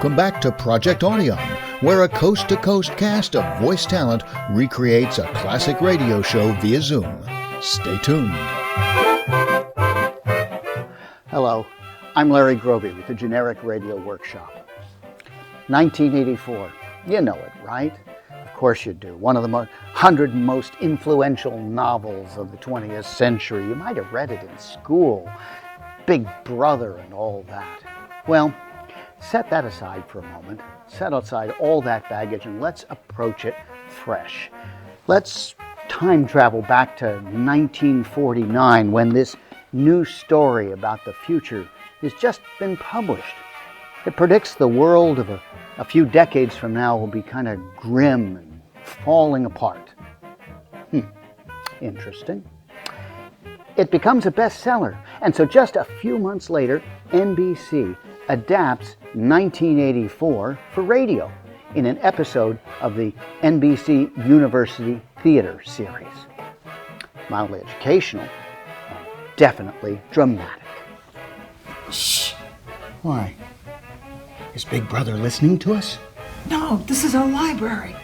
Welcome back to Project Audion, where a coast-to-coast cast of voice talent recreates a classic radio show via Zoom. Stay tuned. Hello, I'm Larry Groby with the Generic Radio Workshop. 1984, you know it, right? Of course you do. One of the 100 most influential novels of the 20th century. You might have read it in school. Big Brother and all that. Well, set that aside for a moment. Set aside all that baggage and let's approach it fresh. Let's time travel back to 1949 when this new story about the future has just been published. It predicts the world of a few decades from now will be kind of grim and falling apart. Interesting. It becomes a bestseller, and so just a few months later, NBC adapts 1984 for radio in an episode of the NBC University Theater series. Mildly educational and definitely dramatic. Shh! Why? Is Big Brother listening to us? No, this is our library.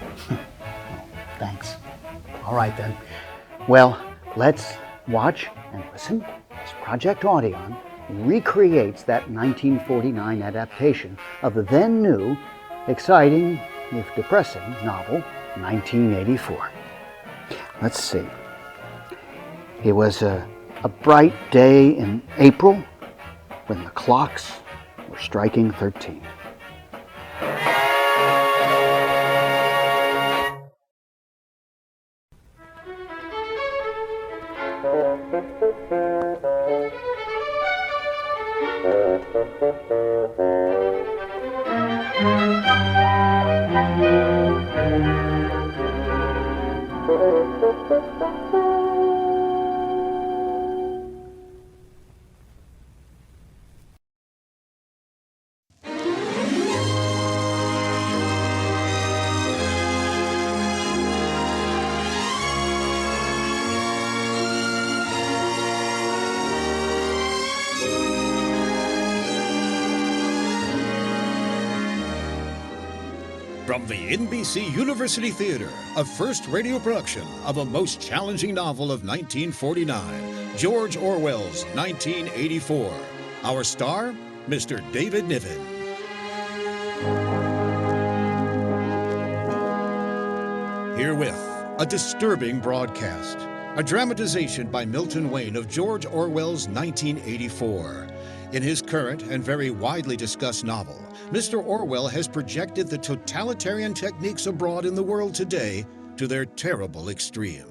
Thanks. All right then. Well, let's watch and listen as Project Audion recreates that 1949 adaptation of the then new, exciting, if depressing, novel 1984. Let's see. It was a bright day in April when the clocks were striking 13. From the NBC University Theater, a first radio production of a most challenging novel of 1949, George Orwell's 1984. Our star, Mr. David Niven. Herewith, a disturbing broadcast, a dramatization by Milton Wayne of George Orwell's 1984. In his current and very widely discussed novel, Mr. Orwell has projected the totalitarian techniques abroad in the world today to their terrible extreme.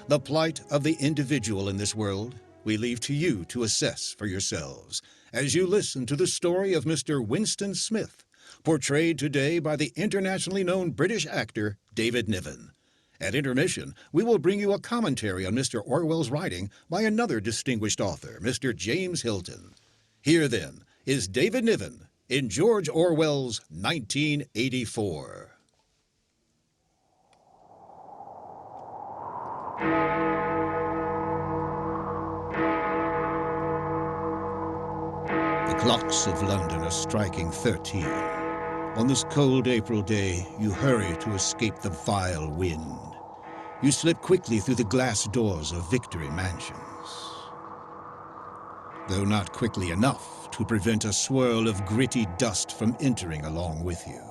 The plight of the individual in this world we leave to you to assess for yourselves as you listen to the story of Mr. Winston Smith, portrayed today by the internationally known British actor David Niven. At intermission, we will bring you a commentary on Mr. Orwell's writing by another distinguished author, Mr. James Hilton. Here, then, is David Niven in George Orwell's 1984. The clocks of London are striking 13. On this cold April day, you hurry to escape the vile wind. You slip quickly through the glass doors of Victory Mansions, though not quickly enough to prevent a swirl of gritty dust from entering along with you.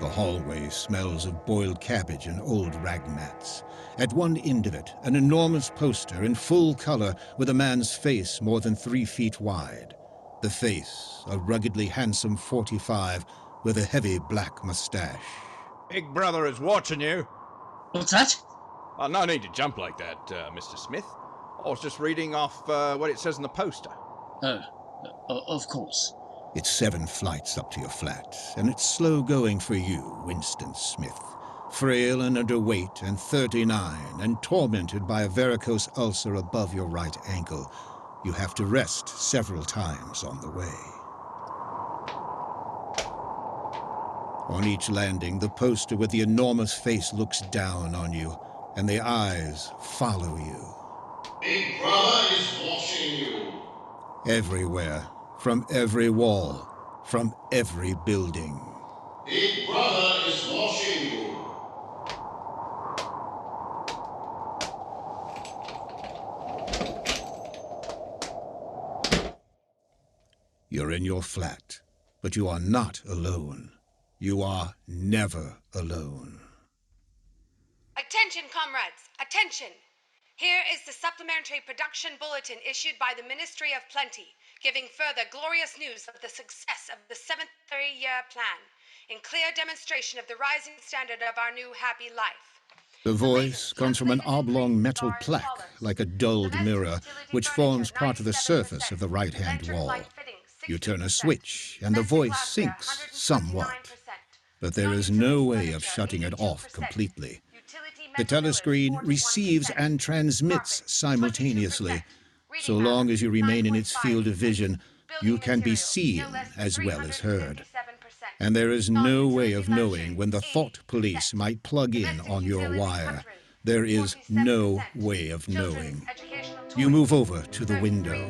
The hallway smells of boiled cabbage and old rag mats. At one end of it, an enormous poster in full color with a man's face more than 3 feet wide. The face, a ruggedly handsome 45 with a heavy black mustache. Big Brother is watching you. What's that? No need to jump like that, Mr. Smith. I was just reading off what it says on the poster. Of course. It's 7 flights up to your flat, and it's slow going for you, Winston Smith. Frail and underweight and 39 and tormented by a varicose ulcer above your right ankle. You have to rest several times on the way. On each landing, the poster with the enormous face looks down on you, and the eyes follow you. Big Brother is watching you. Everywhere, from every wall, from every building. Big Brother is watching you. You're in your flat, but you are not alone. You are never alone. Attention, comrades! Attention! Here is the supplementary production bulletin issued by the Ministry of Plenty, giving further glorious news of the success of the 7th 3-year plan, in clear demonstration of the rising standard of our new happy life. The voice comes from an oblong metal plaque, like a dulled mirror, which forms part of the surface of the right-hand wall. You turn a switch, and the voice sinks somewhat. But there is no way of shutting it off completely. The telescreen receives and transmits simultaneously. So long as you remain in its field of vision, you can be seen as well as heard. And there is no way of knowing when the thought police might plug in on your wire. There is no way of knowing. You move over to the window.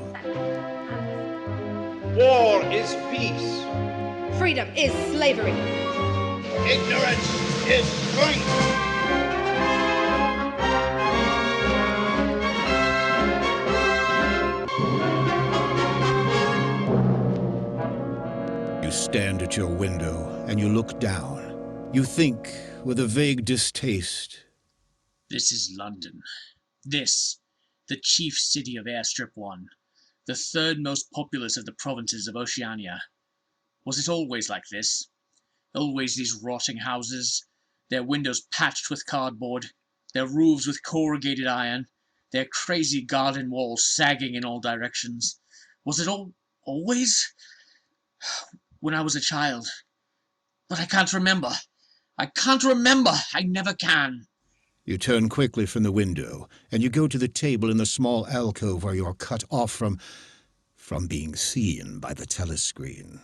War is peace. Freedom is slavery. Ignorance is strength. You stand at your window and you look down. You think with a vague distaste. This is London. This, the chief city of Airstrip 1, the third most populous of the provinces of Oceania. Was it always like this? Always these rotting houses, their windows patched with cardboard, their roofs with corrugated iron, their crazy garden walls sagging in all directions. Was it always? When I was a child. But I can't remember. I can't remember. I never can. You turn quickly from the window, and you go to the table in the small alcove where you are cut off from being seen by the telescreen.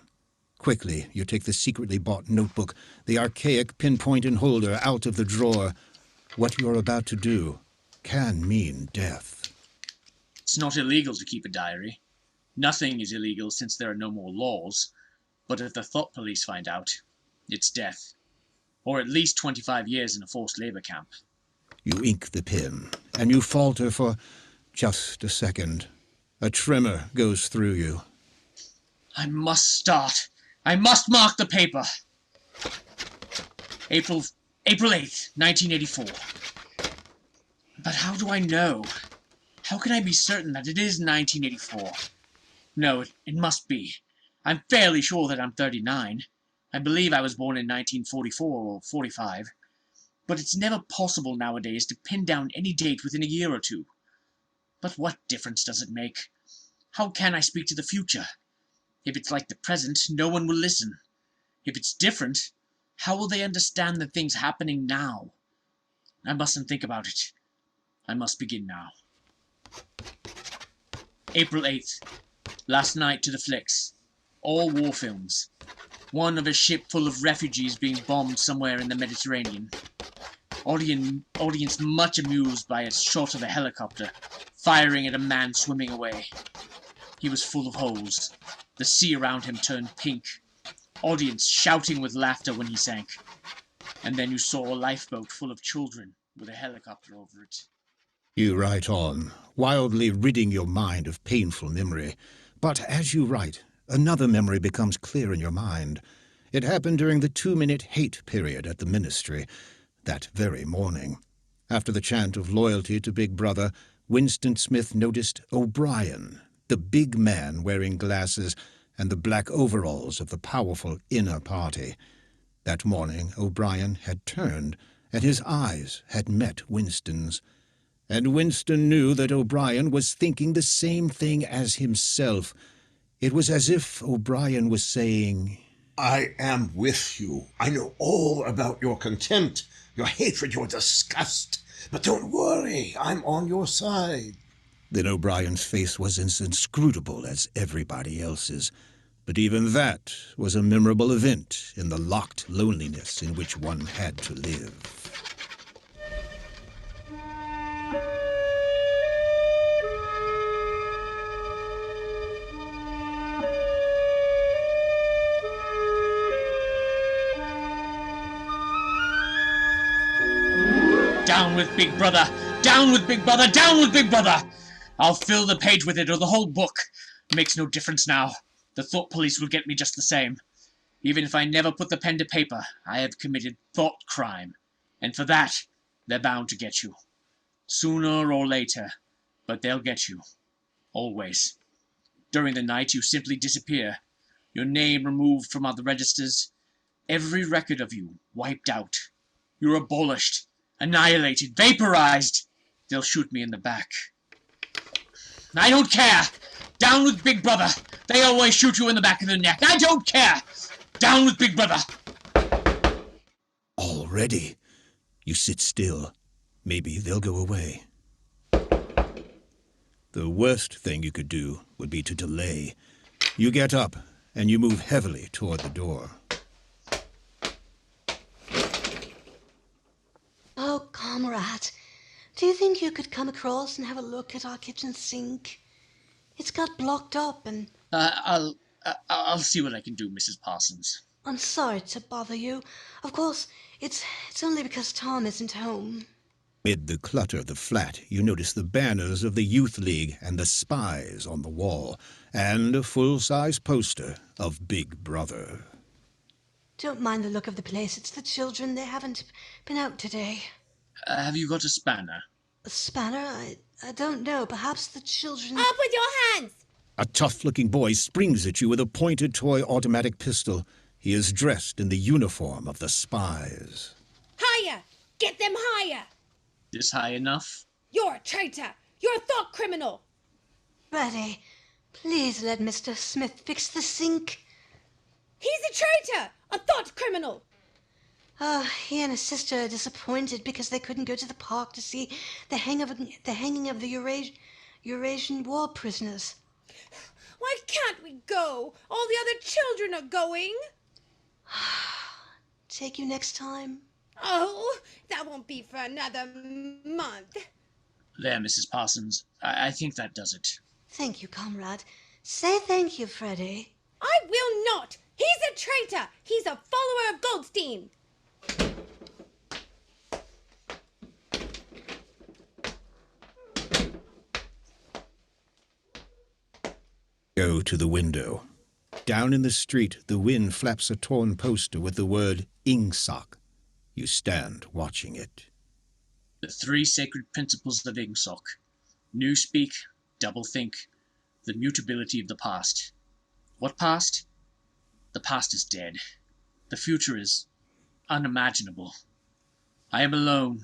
Quickly, you take the secretly bought notebook, the archaic pinpoint and holder, out of the drawer. What you are about to do can mean death. It's not illegal to keep a diary. Nothing is illegal since there are no more laws. But if the thought police find out, it's death. Or at least 25 years in a forced labor camp. You ink the pen, and you falter for just a second. A tremor goes through you. I must start. I must mark the paper. April 8th, 1984. But how do I know? How can I be certain that it is 1984? No, it must be. I'm fairly sure that I'm 39. I believe I was born in 1944 or 45. But it's never possible nowadays to pin down any date within a year or two. But what difference does it make? How can I speak to the future? If it's like the present, no one will listen. If it's different, how will they understand the things happening now? I mustn't think about it. I must begin now. April 8th. Last night to the flicks. All war films. One of a ship full of refugees being bombed somewhere in the Mediterranean. Audience much amused by a shot of a helicopter firing at a man swimming away. He was full of holes. The sea around him turned pink. Audience shouting with laughter when he sank. And then you saw a lifeboat full of children with a helicopter over it. You write on, wildly ridding your mind of painful memory. But as you write, another memory becomes clear in your mind. It happened during the 2-minute hate period at the ministry, that very morning. After the chant of loyalty to Big Brother, Winston Smith noticed O'Brien, the big man wearing glasses and the black overalls of the powerful inner party. That morning O'Brien had turned, and his eyes had met Winston's. And Winston knew that O'Brien was thinking the same thing as himself. It was as if O'Brien was saying, I am with you. I know all about your contempt, your hatred, your disgust. But don't worry, I'm on your side. Then O'Brien's face was as inscrutable as everybody else's. But even that was a memorable event in the locked loneliness in which one had to live. Down with Big Brother! Down with Big Brother! Down with Big Brother! I'll fill the page with it or the whole book. Makes no difference now. The thought police will get me just the same. Even if I never put the pen to paper, I have committed thought crime. And for that, they're bound to get you. Sooner or later. But they'll get you. Always. During the night, you simply disappear. Your name removed from other registers. Every record of you wiped out. You're abolished, annihilated, vaporized. They'll shoot me in the back. I don't care. Down with Big Brother. They always shoot you in the back of the neck. I don't care. Down with Big Brother. Already? You sit still. Maybe they'll go away. The worst thing you could do would be to delay. You get up, and you move heavily toward the door. Oh, comrade, do you think you could come across and have a look at our kitchen sink? It's got blocked up and... I'll see what I can do, Mrs. Parsons. I'm sorry to bother you. Of course, it's only because Tom isn't home. Amid the clutter of the flat, you notice the banners of the Youth League and the Spies on the wall, and a full-size poster of Big Brother. Don't mind the look of the place. It's the children. They haven't been out today. Have you got a spanner? A spanner? I don't know. Perhaps the children... Up with your hands! A tough-looking boy springs at you with a pointed toy automatic pistol. He is dressed in the uniform of the Spies. Higher! Get them higher! This high enough? You're a traitor! You're a thought criminal! Freddie, please let Mr. Smith fix the sink. He's a traitor! A thought criminal! He and his sister are disappointed because they couldn't go to the park to see the hanging of the Eurasian war prisoners. Why can't we go? All the other children are going. Take you next time. Oh, that won't be for another month. There, Mrs. Parsons. I think that does it. Thank you, comrade. Say thank you, Freddie. I will not! He's a traitor! He's a follower of Goldstein! Go to the window. Down in the street, the wind flaps a torn poster with the word Ingsoc. You stand watching it. The three sacred principles of Ingsoc. Newspeak, doublethink, the mutability of the past. What past? The past is dead. The future is unimaginable. I am alone,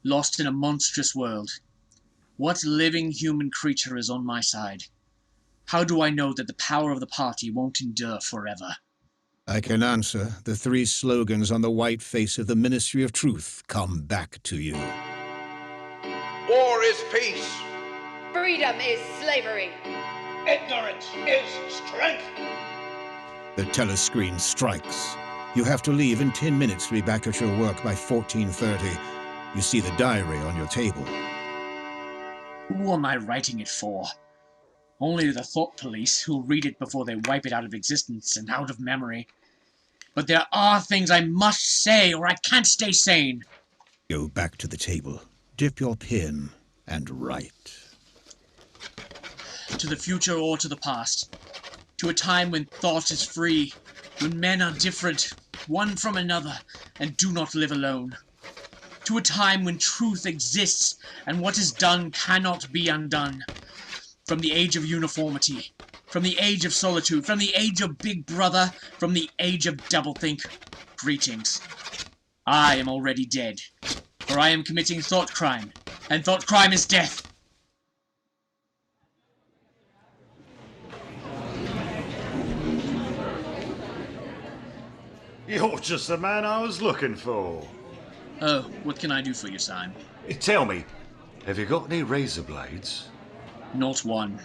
lost in a monstrous world. What living human creature is on my side? How do I know that the power of the party won't endure forever? I can answer. The three slogans on the white face of the Ministry of Truth come back to you. War is peace. Freedom is slavery. Ignorance is strength. The telescreen strikes. You have to leave in 10 minutes to be back at your work by 14:30. You see the diary on your table. Who am I writing it for? Only the thought police, who'll read it before they wipe it out of existence and out of memory. But there are things I must say, or I can't stay sane. Go back to the table, dip your pen, and write. To the future or to the past. To a time when thought is free, when men are different, one from another, and do not live alone. To a time when truth exists, and what is done cannot be undone. From the age of uniformity, from the age of solitude, from the age of Big Brother, from the age of doublethink, greetings. I am already dead, for I am committing thought crime, and thought crime is death. You're just the man I was looking for. Oh, what can I do for you, SYME? Tell me, have you got any razor blades? Not one.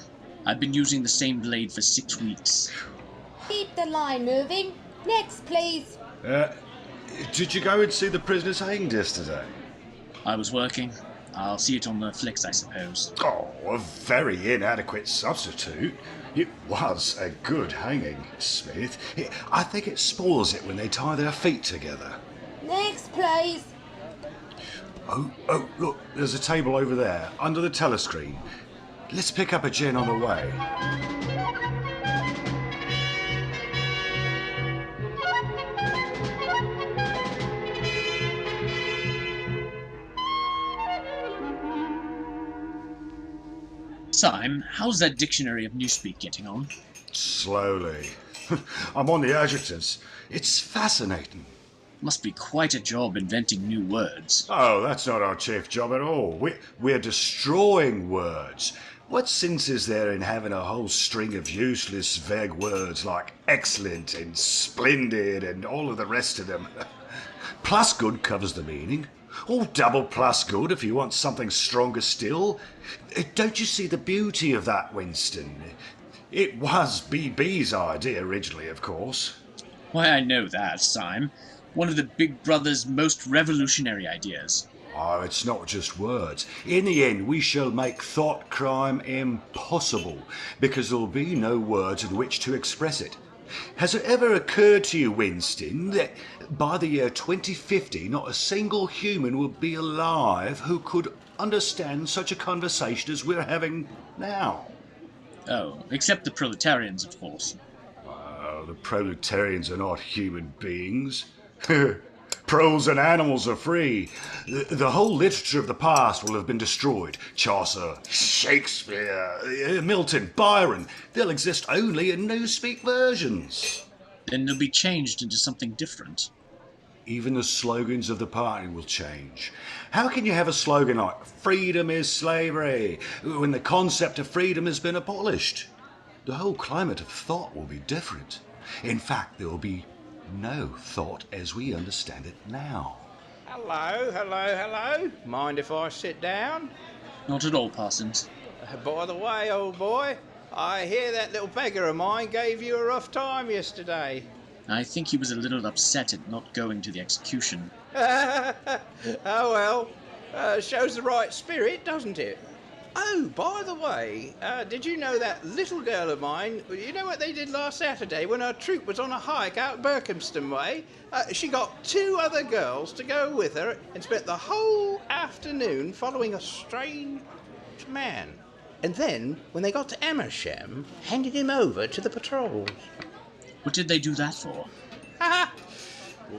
I've been using the same blade for 6 weeks. Keep the line moving. Next, please. Did you go and see the prisoners hanged yesterday? I was working. I'll see it on the flicks, I suppose. Oh, a very inadequate substitute. It was a good hanging, Smith. I think it spoils it when they tie their feet together. Next, please. Oh, look, there's a table over there, under the telescreen. Let's pick up a gin on the way. SYME, how's that dictionary of Newspeak getting on? Slowly. I'm on the adjectives. It's fascinating. Must be quite a job inventing new words. Oh, that's not our chief job at all. We're destroying words. What sense is there in having a whole string of useless, vague words like excellent and splendid and all of the rest of them? Plus good covers the meaning. Or double plus good if you want something stronger still. Don't you see the beauty of that, Winston? It was BB's idea originally, of course. Why, I know that, SYME. One of the Big Brother's most revolutionary ideas. Oh, it's not just words. In the end, we shall make thought crime impossible, because there'll be no words in which to express it. Has it ever occurred to you, Winston, that by the year 2050, not a single human will be alive who could understand such a conversation as we're having now? Oh, except the proletarians, of course. The proletarians are not human beings. Proles and animals are free. The whole literature of the past will have been destroyed. Chaucer, Shakespeare, Milton, Byron. They'll exist only in Newspeak versions. Then they'll be changed into something different. Even the slogans of the party will change. How can you have a slogan like "Freedom is slavery" when the concept of freedom has been abolished? The whole climate of thought will be different. In fact, there will be no thought as we understand it now. Hello. Mind if I sit down? Not at all, Parsons. By the way, old boy, I hear that little beggar of mine gave you a rough time yesterday. I think he was a little upset at not going to the execution. Oh well, shows the right spirit, doesn't it? Oh, by the way, did you know that little girl of mine, you know what they did last Saturday when our troop was on a hike out Berkhamston way? She got 2 other girls to go with her and spent the whole afternoon following a strange man. And then, when they got to Amersham, handed him over to the patrols. What did they do that for? Well,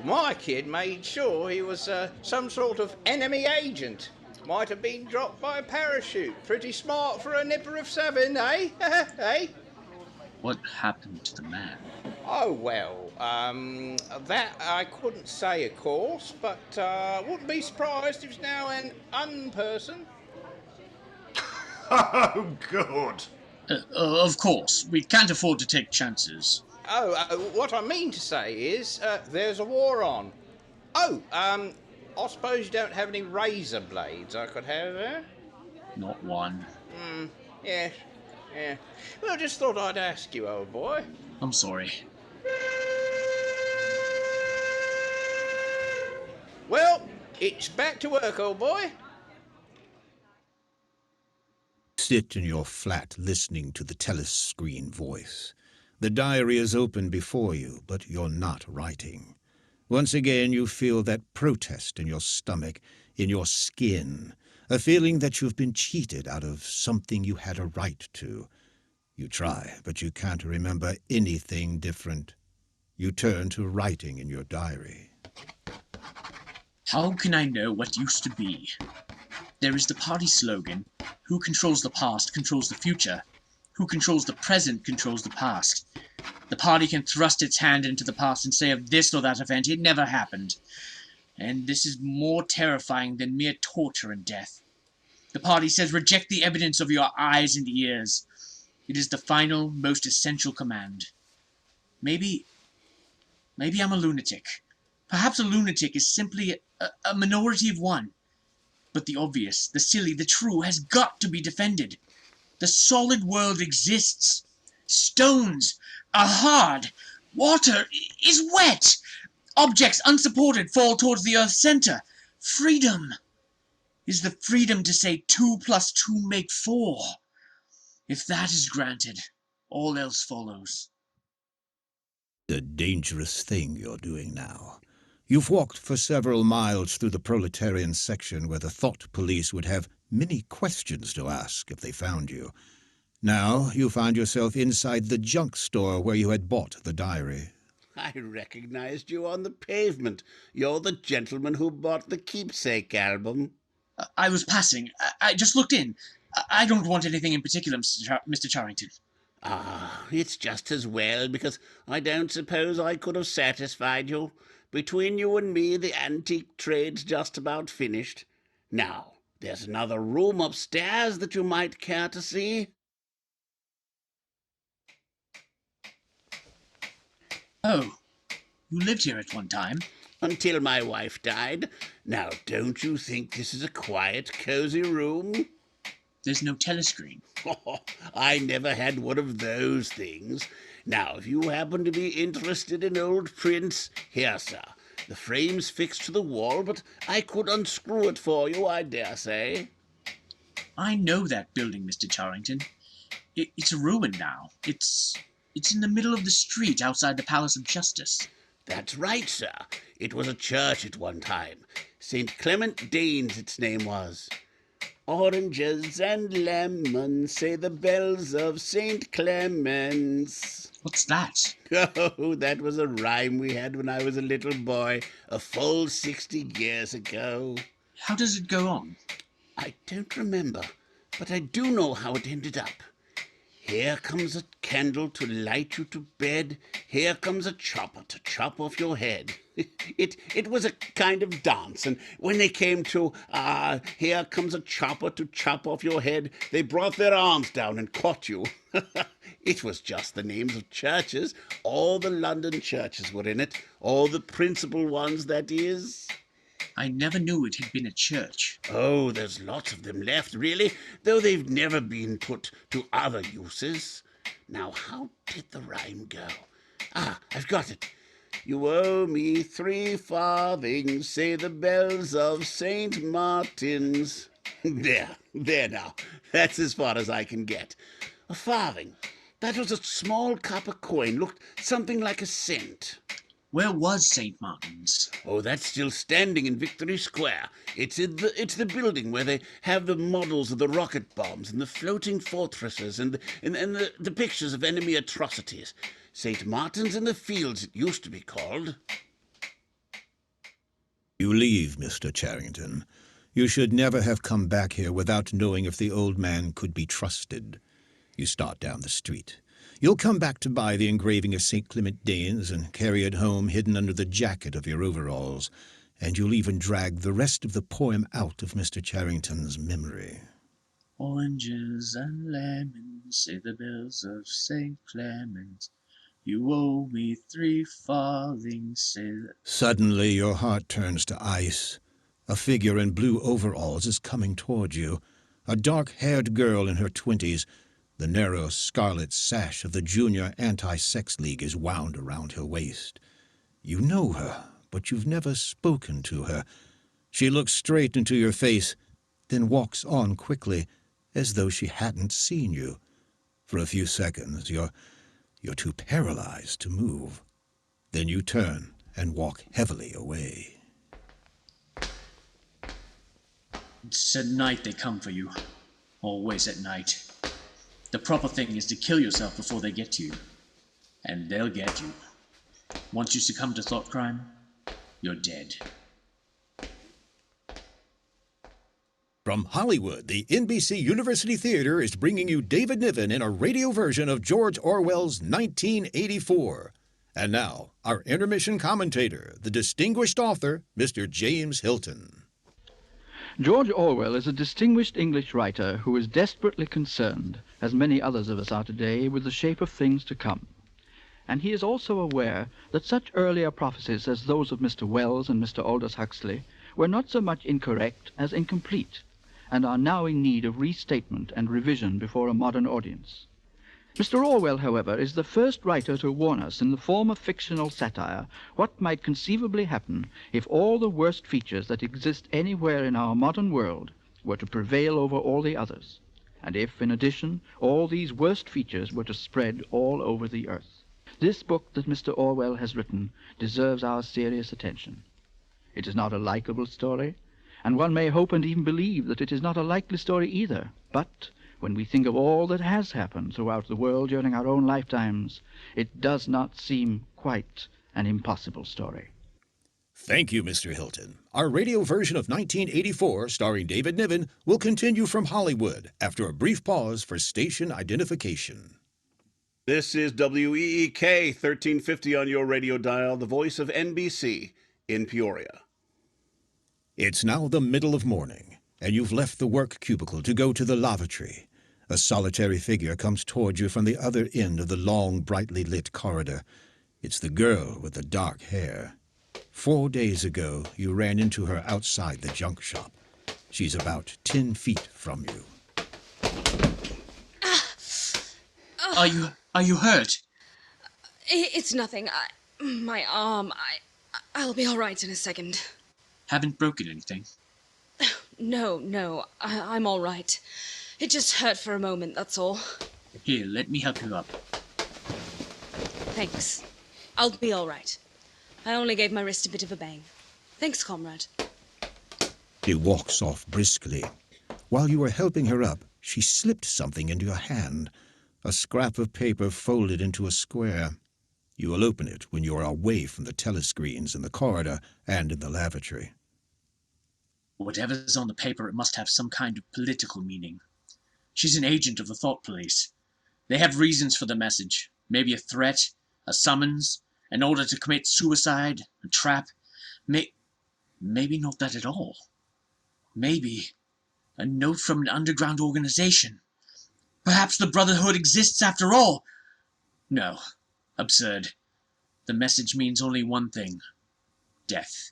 my kid made sure he was some sort of enemy agent. Might have been dropped by parachute. Pretty smart for a nipper of 7, eh? Eh? What happened to the man? Oh, well, that I couldn't say, of course, but wouldn't be surprised if he's now an unperson. Oh, good. Of course. We can't afford to take chances. Oh, what I mean to say is, there's a war on. Oh, I suppose you don't have any razor blades I could have, eh? Not one. Yes. Yeah. Well, just thought I'd ask you, old boy. I'm sorry. Well, it's back to work, old boy. Sit in your flat listening to the telescreen voice. The diary is open before you, but you're not writing. Once again you feel that protest in your stomach, in your skin, a feeling that you've been cheated out of something you had a right to. You try, but you can't remember anything different. You turn to writing in your diary. How can I know what used to be? There is the party slogan, who controls the past controls the future. Who controls the present controls the past. The party can thrust its hand into the past and say of this or that event, it never happened. And this is more terrifying than mere torture and death. The party says reject the evidence of your eyes and ears. It is the final, most essential command. Maybe I'm a lunatic. Perhaps a lunatic is simply a minority of one. But the obvious, the silly, the true has got to be defended. The solid world exists. Stones are hard. Water is wet. Objects unsupported fall towards the Earth's center. Freedom is the freedom to say 2 + 2 make 4. If that is granted, all else follows. The dangerous thing you're doing now. You've walked for several miles through the proletarian section where the thought police would have many questions to ask if they found you. Now you find yourself inside the junk store where you had bought the diary. I recognized you on the pavement. You're the gentleman who bought the keepsake album. I was passing. I just looked in. I don't want anything in particular, Mr. Charrington. Ah, it's just as well, because I don't suppose I could have satisfied you. Between you and me, the antique trade's just about finished. Now, there's another room upstairs that you might care to see. Oh, you lived here at one time? Until my wife died. Now, don't you think this is a quiet, cozy room? There's no telescreen. Oh, I never had one of those things. Now, if you happen to be interested in old prints, here, sir. The frame's fixed to the wall, but I could unscrew it for you, I dare say. I know that building, Mr. Charrington. It's a ruin now. It's in the middle of the street outside the Palace of Justice. That's right, sir. It was a church at one time. St. Clement Danes, its name was. Oranges and lemons, say the bells of St. Clement's. What's that? Oh, that was a rhyme we had when I was a little boy, a full 60 years ago. How does it go on? I don't remember, but I do know how it ended up. Here comes a candle to light you to bed. Here comes a chopper to chop off your head. It was a kind of dance, and when they came to, here comes a chopper to chop off your head, they brought their arms down and caught you. It was just the names of churches. All the London churches were in it. All the principal ones, that is. I never knew it had been a church. Oh, there's lots of them left, really, though they've never been put to other uses. Now, how did the rhyme go? Ah, I've got it. You owe me 3 farthings, say the bells of St. Martin's. There now. That's as far as I can get. A farthing. That was a small copper coin, looked something like a cent. Where was St. Martin's? Oh, that's still standing in Victory Square. It's the building where they have the models of the rocket bombs and the floating fortresses and the pictures of enemy atrocities. St. Martin's in the Fields, it used to be called. You leave, Mr. Charrington. You should never have come back here without knowing if the old man could be trusted. You start down the street. You'll come back to buy the engraving of St. Clement Danes and carry it home hidden under the jacket of your overalls, and you'll even drag the rest of the poem out of Mr. Charrington's memory. Oranges and lemons, say the bells of St. Clement's. You owe me 3 farthings, say that... Suddenly your heart turns to ice. A figure in blue overalls is coming toward you, a dark-haired girl in her 20s. The narrow scarlet sash of the Junior Anti-Sex League is wound around her waist. You know her, but you've never spoken to her. She looks straight into your face, then walks on quickly, as though she hadn't seen you. For a few seconds, you're too paralyzed to move. Then you turn and walk heavily away. It's at night they come for you. Always at night. The proper thing is to kill yourself before they get to you. And they'll get you. Once you succumb to thought crime, you're dead. From Hollywood, the NBC University Theater is bringing you David Niven in a radio version of George Orwell's 1984. And now, our intermission commentator, the distinguished author, Mr. James Hilton. George Orwell is a distinguished English writer who is desperately concerned, as many others of us are today, with the shape of things to come. And he is also aware that such earlier prophecies as those of Mr. Wells and Mr. Aldous Huxley were not so much incorrect as incomplete, and are now in need of restatement and revision before a modern audience. Mr. Orwell, however, is the first writer to warn us in the form of fictional satire what might conceivably happen if all the worst features that exist anywhere in our modern world were to prevail over all the others, and if, in addition, all these worst features were to spread all over the earth. This book that Mr. Orwell has written deserves our serious attention. It is not a likable story, and one may hope and even believe that it is not a likely story either. But when we think of all that has happened throughout the world during our own lifetimes, it does not seem quite an impossible story. Thank you, Mr. Hilton. Our radio version of 1984, starring David Niven, will continue from Hollywood after a brief pause for station identification. This is WEEK 1350 on your radio dial, the voice of NBC in Peoria. It's now the middle of morning, and you've left the work cubicle to go to the lavatory. A solitary figure comes toward you from the other end of the long, brightly lit corridor. It's the girl with the dark hair. 4 days ago, you ran into her outside the junk shop. She's about 10 feet from you. Are you hurt? It's nothing. My arm. I'll be all right in a second. Haven't broken anything? No. I'm all right. It just hurt for a moment, that's all. Here, let me help you up. Thanks. I'll be all right. I only gave my wrist a bit of a bang. Thanks, comrade. He walks off briskly. While you were helping her up, she slipped something into your hand, a scrap of paper folded into a square. You will open it when you are away from the telescreens in the corridor and in the lavatory. Whatever's on the paper, it must have some kind of political meaning. She's an agent of the thought police. They have reasons for the message. Maybe a threat, a summons, an order to commit suicide, a trap. Maybe not that at all. Maybe a note from an underground organization. Perhaps the Brotherhood exists after all. No, absurd. The message means only one thing: death.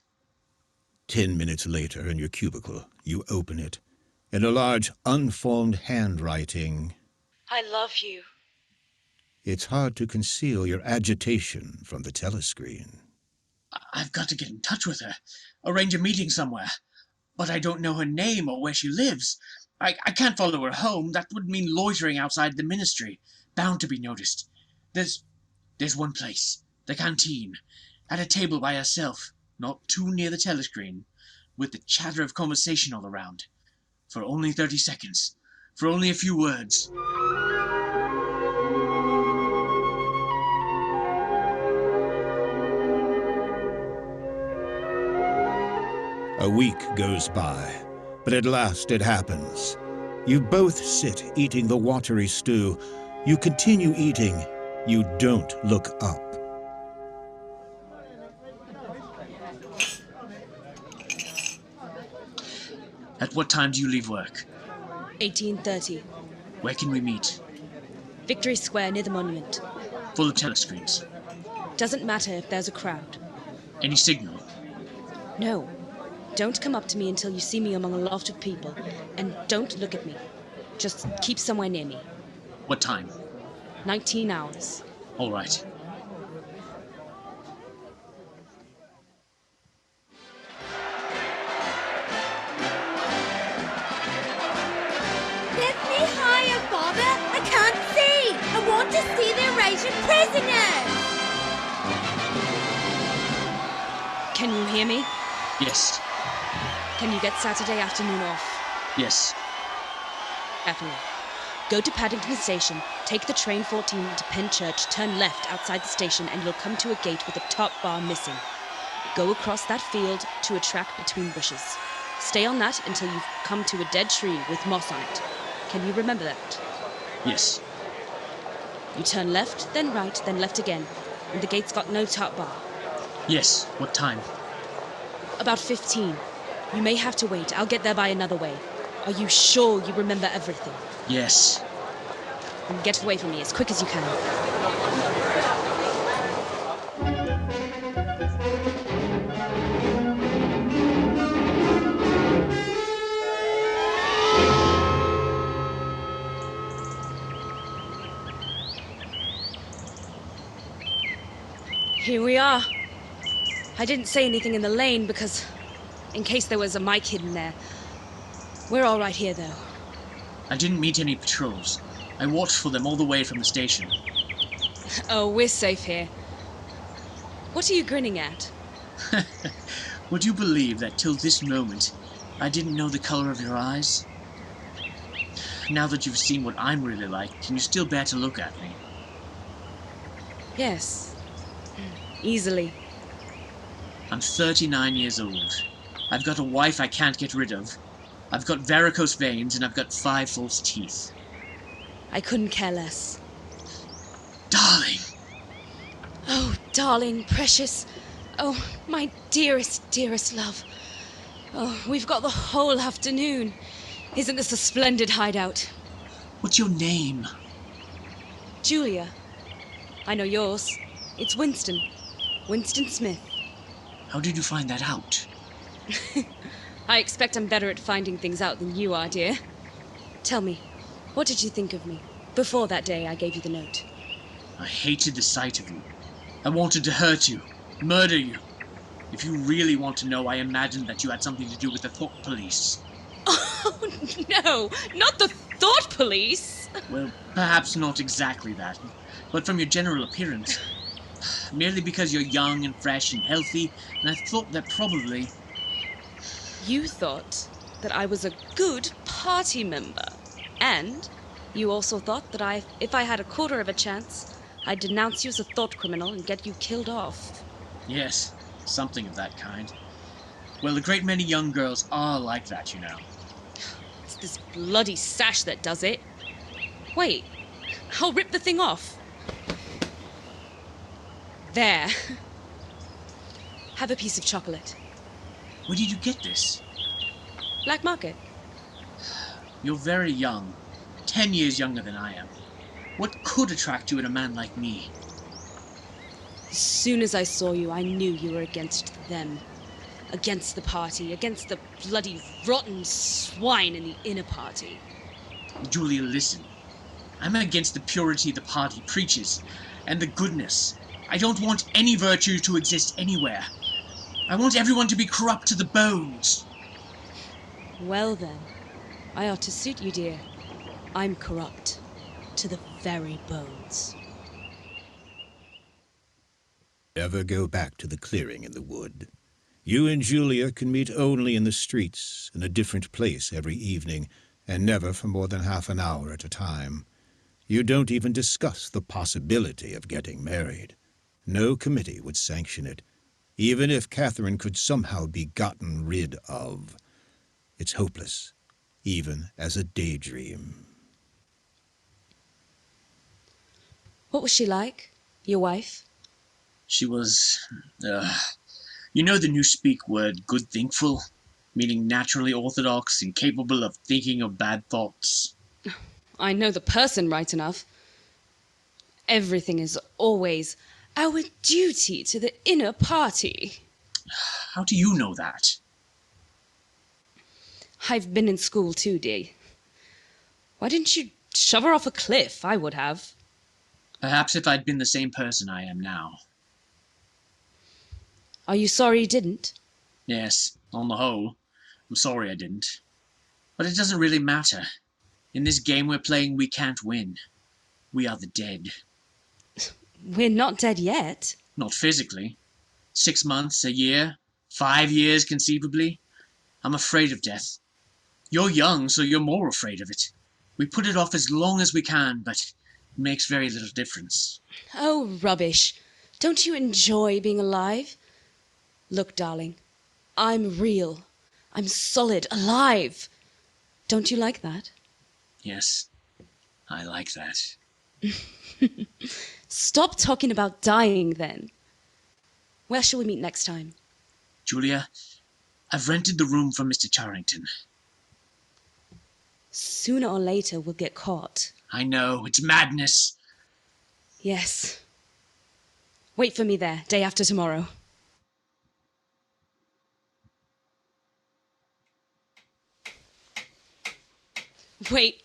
10 minutes later, in your cubicle, you open it. In a large, unformed handwriting, I love you. it's hard to conceal your agitation from the telescreen. I've got to get in touch with her, arrange a meeting somewhere. But I don't know her name or where she lives. I can't follow her home. That would mean loitering outside the ministry, bound to be noticed. There's one place, the canteen, at a table by herself, not too near the telescreen, with the chatter of conversation all around. For only 30 seconds, for only a few words. A week goes by, but at last it happens. You both sit eating the watery stew. You continue eating. You don't look up. At what time do you leave work? 18:30. Where can we meet? Victory Square near the monument. Full of telescreens. Doesn't matter if there's a crowd. Any signal? No. Don't come up to me until you see me among a lot of people. And don't look at me. Just keep somewhere near me. What time? 19 hours. All right. Lift me higher, Father! I can't see! I want to see the Eurasian prisoners! Can you hear me? Yes. Can you get Saturday afternoon off? Yes. Carefully. Go to Paddington Station, take the train 14 to Penn Church, turn left outside the station, and you'll come to a gate with a top bar missing. Go across that field to a track between bushes. Stay on that until you've come to a dead tree with moss on it. Can you remember that? Yes. You turn left, then right, then left again, and the gate's got no top bar. Yes. What time? About 15. You may have to wait. I'll get there by another way. Are you sure you remember everything? Yes. And get away from me as quick as you can. Here we are. I didn't say anything in the lane because, in case there was a mic hidden there. We're all right here, though. I didn't meet any patrols. I watched for them all the way from the station. Oh, we're safe here. What are you grinning at? Would you believe that till this moment, I didn't know the color of your eyes? Now that you've seen what I'm really like, can you still bear to look at me? Yes. Easily. I'm 39 years old. I've got a wife I can't get rid of. I've got varicose veins and I've got 5 false teeth. I couldn't care less. Darling! Oh, darling, precious. Oh, my dearest, dearest love. Oh, we've got the whole afternoon. Isn't this a splendid hideout? What's your name? Julia. I know yours. It's Winston. Winston Smith. How did you find that out? I expect I'm better at finding things out than you are, dear. Tell me, what did you think of me before that day I gave you the note? I hated the sight of you. I wanted to hurt you, murder you. If you really want to know, I imagined that you had something to do with the thought police. Oh, no, not the thought police. Well, perhaps not exactly that, but from your general appearance. Merely because you're young and fresh and healthy, and I thought that probably... You thought that I was a good party member. And you also thought that if I had a quarter of a chance, I'd denounce you as a thought criminal and get you killed off. Yes, something of that kind. Well, a great many young girls are like that, you know. It's this bloody sash that does it. Wait, I'll rip the thing off. There. Have a piece of chocolate. Where did you get this? Black market. You're very young. 10 years younger than I am. What could attract you in a man like me? As soon as I saw you, I knew you were against them. Against the party. Against the bloody rotten swine in the inner party. Julia, listen. I'm against the purity the party preaches, and the goodness. I don't want any virtue to exist anywhere. I want everyone to be corrupt to the bones. Well then, I ought to suit you, dear. I'm corrupt to the very bones. Never go back to the clearing in the wood. You and Julia can meet only in the streets, in a different place every evening, and never for more than half an hour at a time. You don't even discuss the possibility of getting married. No committee would sanction it, even if Catherine could somehow be gotten rid of. It's hopeless, even as a daydream. What was she like, your wife? She was... you know the Newspeak word good thinkful? Meaning naturally orthodox and capable of thinking of bad thoughts. I know the person right enough. Everything is always our duty to the inner party. How do you know that? I've been in school too, dear. Why didn't you shove her off a cliff? I would have. Perhaps if I'd been the same person I am now. Are you sorry you didn't? Yes, on the whole. I'm sorry I didn't. But it doesn't really matter. In this game we're playing, we can't win. We are the dead. We're not dead yet. Not physically. 6 months, a year, 5 years conceivably. I'm afraid of death. You're young, so you're more afraid of it. We put it off as long as we can, but it makes very little difference. Oh, rubbish. Don't you enjoy being alive? Look, darling, I'm real. I'm solid, alive. Don't you like that? Yes, I like that. Stop talking about dying, then. Where shall we meet next time? Julia, I've rented the room from Mr. Charrington. Sooner or later, we'll get caught. I know, it's madness. Yes. Wait for me there, day after tomorrow. Wait,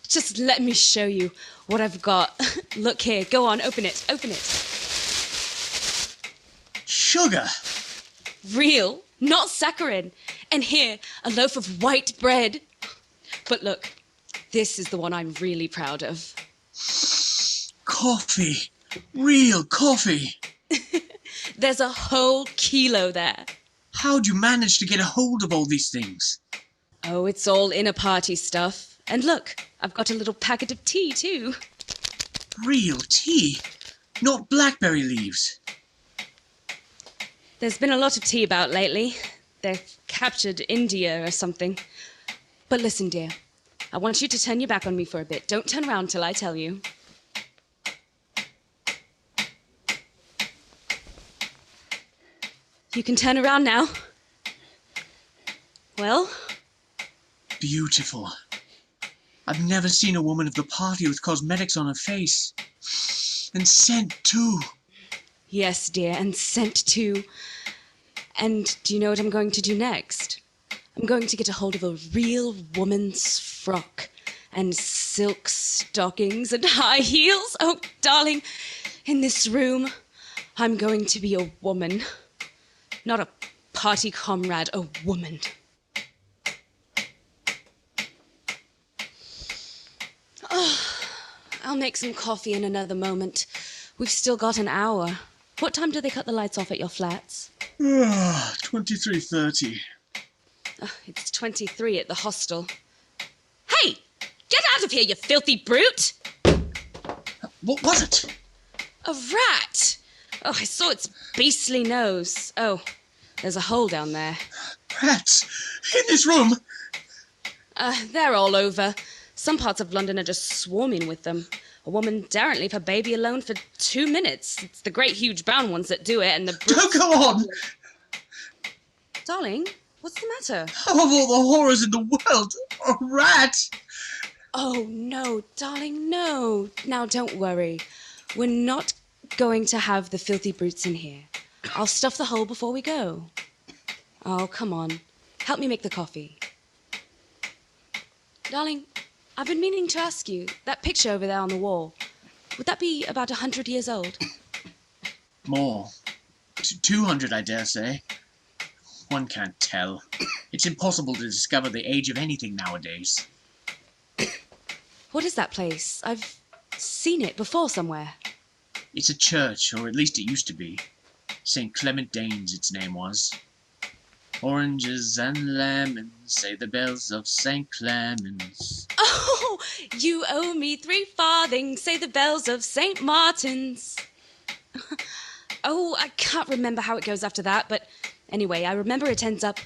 just let me show you what I've got. Look here, go on, open it, open it. Sugar! Real, not saccharine. And here, a loaf of white bread. But look, this is the one I'm really proud of. Coffee! Real coffee! There's a whole kilo there. How'd you manage to get a hold of all these things? Oh, it's all inner party stuff. And look, I've got a little packet of tea, too. Real tea? Not blackberry leaves? There's been a lot of tea about lately. They've captured India or something. But listen, dear, I want you to turn your back on me for a bit. Don't turn around till I tell you. You can turn around now. Well? Beautiful. I've never seen a woman of the party with cosmetics on her face. And scent, too. Yes, dear, and scent, too. And do you know what I'm going to do next? I'm going to get a hold of a real woman's frock and silk stockings and high heels. Oh, darling, in this room, I'm going to be a woman. Not a party comrade, a woman. Oh, I'll make some coffee in another moment. We've still got an hour. What time do they cut the lights off at your flats? 23:30. It's 23 at the hostel. Hey! Get out of here, you filthy brute! What was it? A rat! Oh, I saw its beastly nose. Oh, there's a hole down there. Rats? In this room? They're all over. Some parts of London are just swarming with them. A woman daren't leave her baby alone for 2 minutes. It's the great huge brown ones that do it, and the... Don't go on! Darling, what's the matter? Of all the horrors in the world, a rat! Oh, no, darling, no. Now, don't worry. We're not going to have the filthy brutes in here. I'll stuff the hole before we go. Oh, come on. Help me make the coffee. Darling, I've been meaning to ask you, that picture over there on the wall, would that be about 100 years old? More. 200, I dare say. One can't tell. It's impossible to discover the age of anything nowadays. What is that place? I've seen it before somewhere. It's a church, or at least it used to be. St. Clement Danes, its name was. Oranges and lemons, say the bells of St. Clement's. Oh, you owe me 3 farthings, say the bells of St. Martin's. Oh, I can't remember how it goes after that, but anyway, I remember it ends up,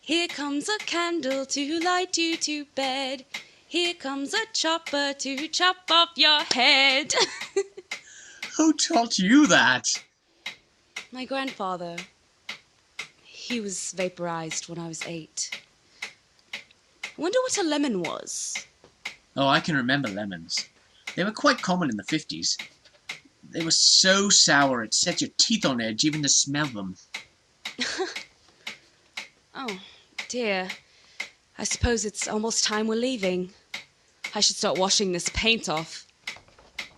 here comes a candle to light you to bed. Here comes a chopper to chop off your head. Who taught you that? My grandfather. He was vaporized when I was 8. I wonder what a lemon was. Oh, I can remember lemons. They were quite common in the 50s. They were so sour it set your teeth on edge even to smell them. Oh, dear. I suppose it's almost time we're leaving. I should start washing this paint off.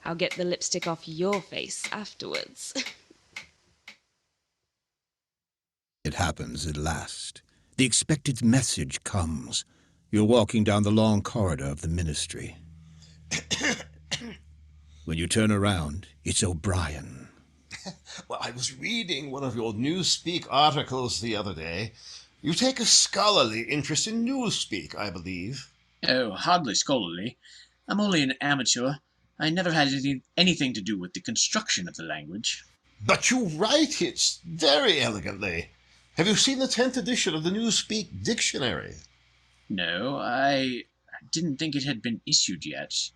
I'll get the lipstick off your face afterwards. It happens at last. The expected message comes. You're walking down the long corridor of the ministry. When you turn around, it's O'Brien. Well, I was reading one of your Newspeak articles the other day. You take a scholarly interest in Newspeak, I believe. Oh, hardly scholarly. I'm only an amateur. I never had anything to do with the construction of the language. But you write it very elegantly. Have you seen the 10th edition of the Newspeak Dictionary? No, I didn't think it had been issued yet.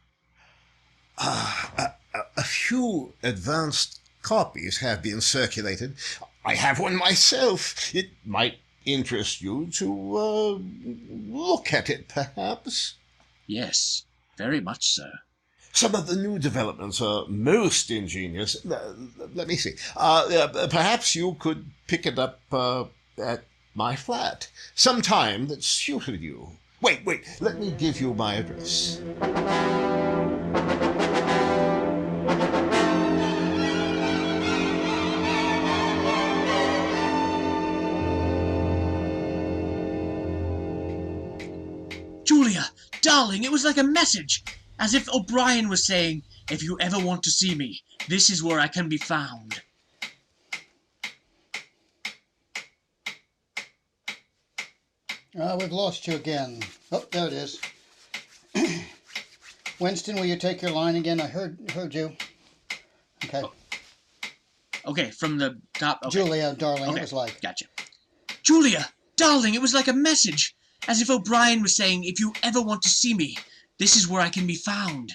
A few advanced copies have been circulated. I have one myself. It might interest you to look at it, perhaps. Yes, very much so. Some of the new developments are most ingenious. Let me see. Perhaps you could pick it up at my flat sometime that suited you. Wait, let me give you my address. Julia, darling, it was like a message. As if O'Brien was saying, if you ever want to see me, this is where I can be found. We've lost you again. Oh, there it is. Winston, will you take your line again? I heard you. Okay. Oh. Okay, from the top. Okay. Julia, darling, okay. It was like... Gotcha. Julia, darling, it was like a message. As if O'Brien was saying, if you ever want to see me, this is where I can be found.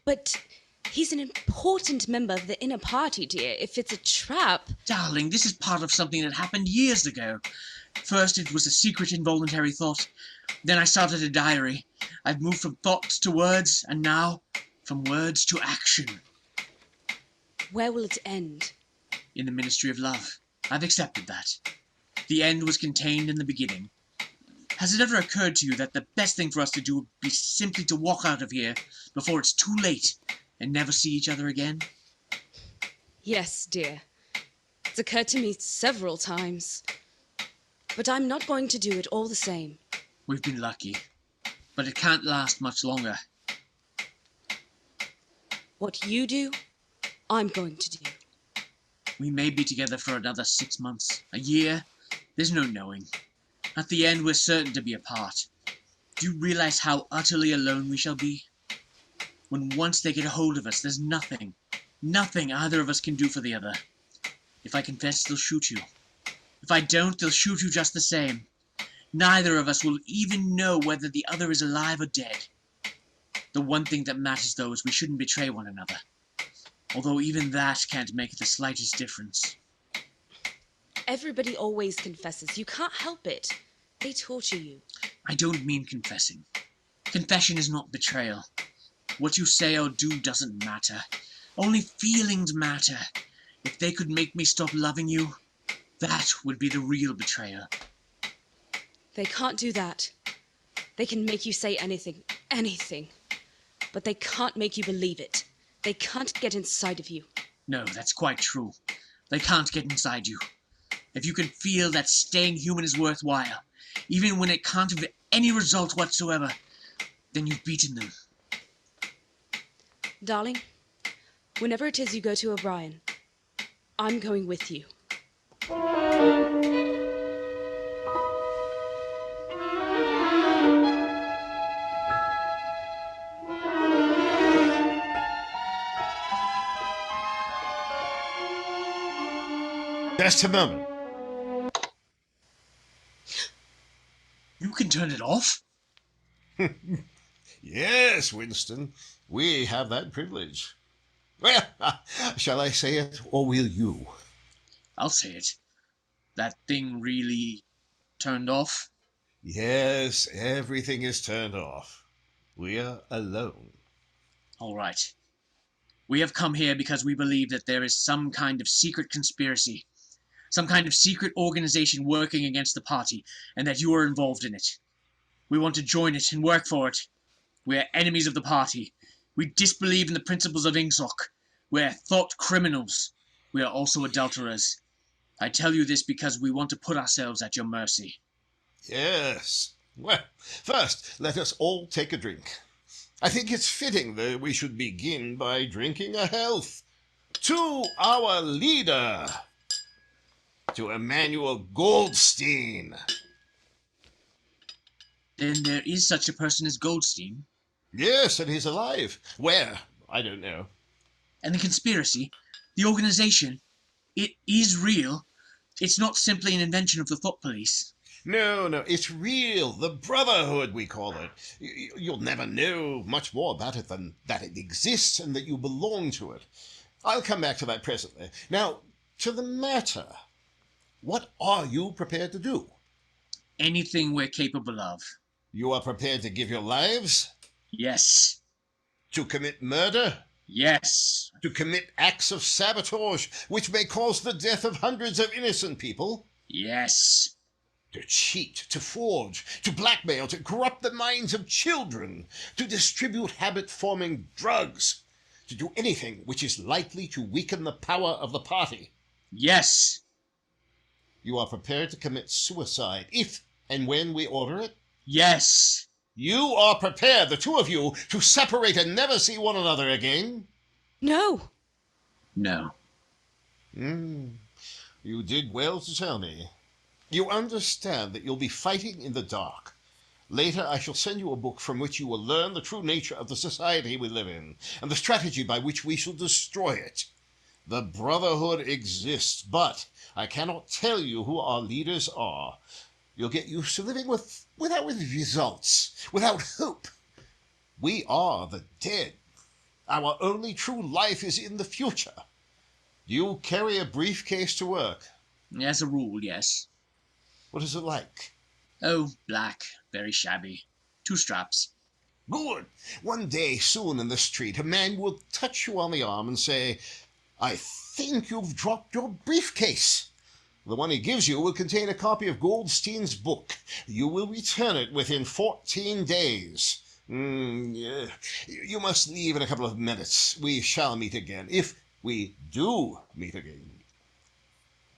But he's an important member of the inner party, dear. If it's a trap... Darling, this is part of something that happened years ago. First, it was a secret involuntary thought. Then I started a diary. I've moved from thoughts to words, and now, from words to action. Where will it end? In the Ministry of Love. I've accepted that. The end was contained in the beginning. Has it ever occurred to you that the best thing for us to do would be simply to walk out of here before it's too late and never see each other again? Yes, dear. It's occurred to me several times. But I'm not going to do it all the same. We've been lucky, but it can't last much longer. What you do, I'm going to do. We may be together for another 6 months, a year. There's no knowing. At the end, we're certain to be apart. Do you realize how utterly alone we shall be? When once they get a hold of us, there's nothing either of us can do for the other. If I confess, they'll shoot you. If I don't, they'll shoot you just the same. Neither of us will even know whether the other is alive or dead. The one thing that matters, though, is we shouldn't betray one another. Although even that can't make the slightest difference. Everybody always confesses. You can't help it. They torture you. I don't mean confessing. Confession is not betrayal. What you say or do doesn't matter. Only feelings matter. If they could make me stop loving you, that would be the real betrayal. They can't do that. They can make you say anything. But they can't make you believe it. They can't get inside of you. No, that's quite true. They can't get inside you. If you can feel that staying human is worthwhile, even when it can't have any result whatsoever, then you've beaten them. Darling, whenever it is you go to O'Brien, I'm going with you. Just a moment. You can turn it off? Yes, Winston. We have that privilege. Well, shall I say it, or will you? I'll say it. That thing really turned off? Yes, everything is turned off. We are alone. All right. We have come here because we believe that there is some kind of secret conspiracy, some kind of secret organization working against the party, and that you are involved in it. We want to join it and work for it. We are enemies of the party. We disbelieve in the principles of Ingsoc. We are thought criminals. We are also adulterers. I tell you this because we want to put ourselves at your mercy. Yes. Well, first, let us all take a drink. I think it's fitting that we should begin by drinking a health to our leader, to Emmanuel Goldstein. Then there is such a person as Goldstein? Yes, and he's alive. Where? I don't know. And the conspiracy, the organization, it is real. It's not simply an invention of the thought police. No, it's real. The Brotherhood, we call it. You'll never know much more about it than that it exists and that you belong to it. I'll come back to that presently. Now, to the matter. What are you prepared to do? Anything we're capable of. You are prepared to give your lives? Yes. To commit murder? Yes. To commit acts of sabotage, which may cause the death of hundreds of innocent people? Yes. To cheat, to forge, to blackmail, to corrupt the minds of children, to distribute habit-forming drugs, to do anything which is likely to weaken the power of the party. Yes. You are prepared to commit suicide if and when we order it? Yes. You are prepared, the two of you, to separate and never see one another again? No. No. You did well to tell me. You understand that you'll be fighting in the dark. Later, I shall send you a book from which you will learn the true nature of the society we live in, and the strategy by which we shall destroy it. The Brotherhood exists, but I cannot tell you who our leaders are. You'll get used to living without results, without hope. We are the dead. Our only true life is in the future. Do you carry a briefcase to work? As a rule, yes. What is it like? Oh, black, very shabby. 2 straps. Good. One day soon in the street, a man will touch you on the arm and say, "I think you've dropped your briefcase." The one he gives you will contain a copy of Goldstein's book. You will return it within 14 days. You must leave in a couple of minutes. We shall meet again, if we do meet again.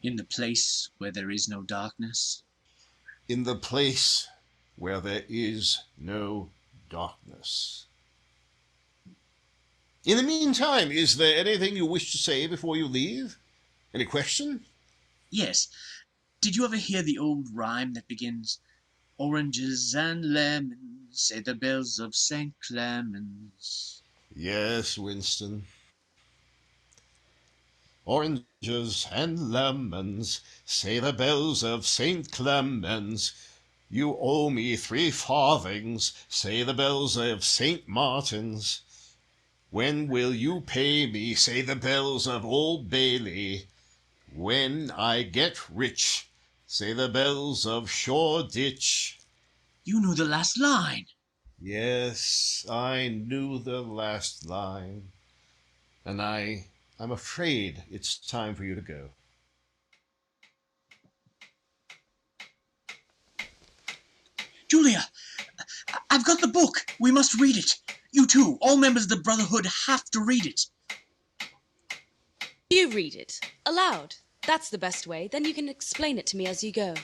In the place where there is no darkness? In the place where there is no darkness. In the meantime, is there anything you wish to say before you leave? Any question? Yes. Did you ever hear the old rhyme that begins, "Oranges and lemons, say the bells of St. Clemens"? Yes, Winston. Oranges and lemons, say the bells of St. Clemens. You owe me 3 farthings, say the bells of St. Martin's. When will you pay me, say the bells of Old Bailey. When I get rich, say the bells of Shoreditch. You knew the last line. Yes, I knew the last line. And I'm afraid it's time for you to go. Julia, I've got the book. We must read it. You too. All members of the Brotherhood have to read it. You read it. Aloud. That's the best way. Then you can explain it to me as you go.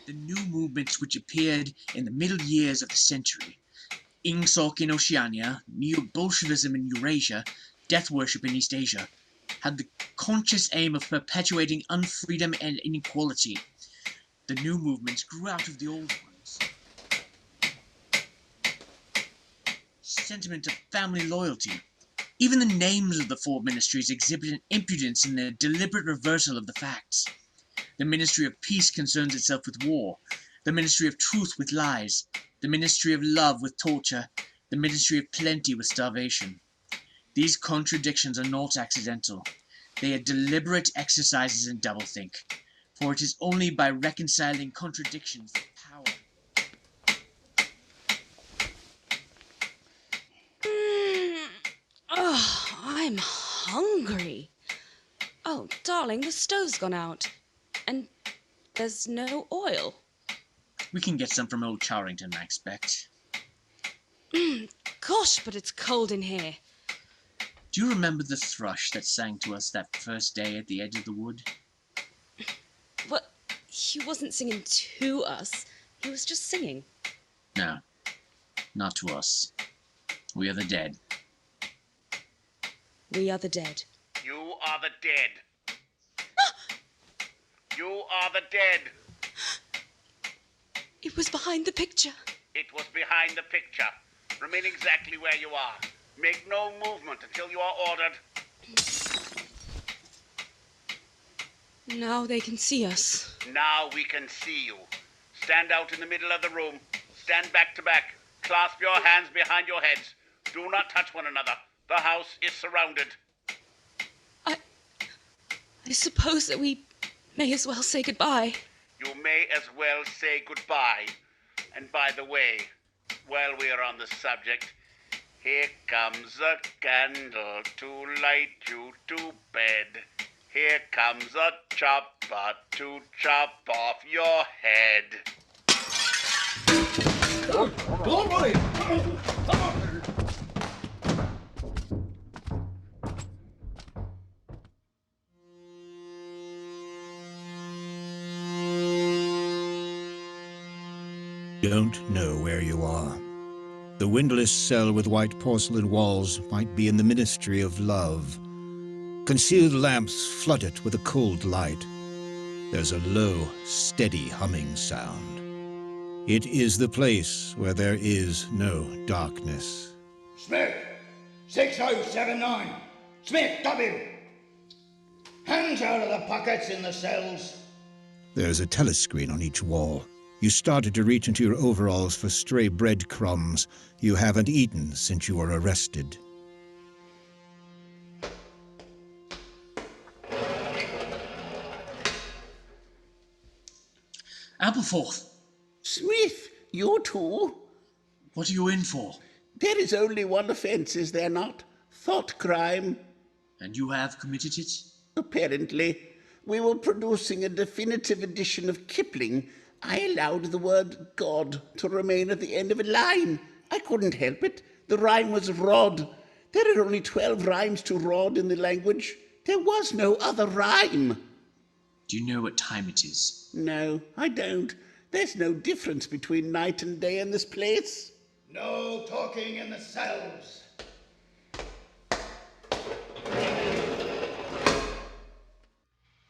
The new movements which appeared in the middle years of the century, Ingsoc in Oceania, Neo-Bolshevism in Eurasia, death worship in East Asia, had the conscious aim of perpetuating unfreedom and inequality. The new movements grew out of the old ones. Sentiment of family loyalty. Even the names of the 4 ministries exhibit an impudence in their deliberate reversal of the facts. The Ministry of Peace concerns itself with war, the Ministry of Truth with lies, the Ministry of Love with torture, the Ministry of Plenty with starvation. These contradictions are not accidental. They are deliberate exercises in doublethink, for it is only by reconciling contradictions that power... Oh, I'm hungry. Oh, darling, the stove's gone out. And there's no oil. We can get some from old Charrington, I expect. Gosh, but it's cold in here. Do you remember the thrush that sang to us that first day at the edge of the wood? But he wasn't singing to us. He was just singing. No, not to us. We are the dead. We are the dead. You are the dead. You are the dead. It was behind the picture. It was behind the picture. Remain exactly where you are. Make no movement until you are ordered. Now they can see us. Now we can see you. Stand out in the middle of the room. Stand back to back. Clasp your hands behind your heads. Do not touch one another. The house is surrounded. I suppose that we may as well say goodbye. You may as well say goodbye. And by the way, while we are on the subject, here comes a candle to light you to bed. Here comes a chopper to chop off your head. Don't know where you are. The windowless cell with white porcelain walls might be in the Ministry of Love. Concealed lamps flood it with a cold light. There's a low, steady humming sound. It is the place where there is no darkness. Smith, 6079. Smith, W. Hands out of the pockets in the cells. There's a telescreen on each wall. You started to reach into your overalls for stray breadcrumbs you haven't eaten since you were arrested. Appleforth. Smith, you too? What are you in for? There is only one offence, is there not? Thought crime. And you have committed it? Apparently. We were producing a definitive edition of Kipling. I allowed the word God to remain at the end of a line. I couldn't help it. The rhyme was rod. There are only 12 rhymes to rod in the language. There was no other rhyme. Do you know what time it is? No, I don't. There's no difference between night and day in this place. No talking in the cells.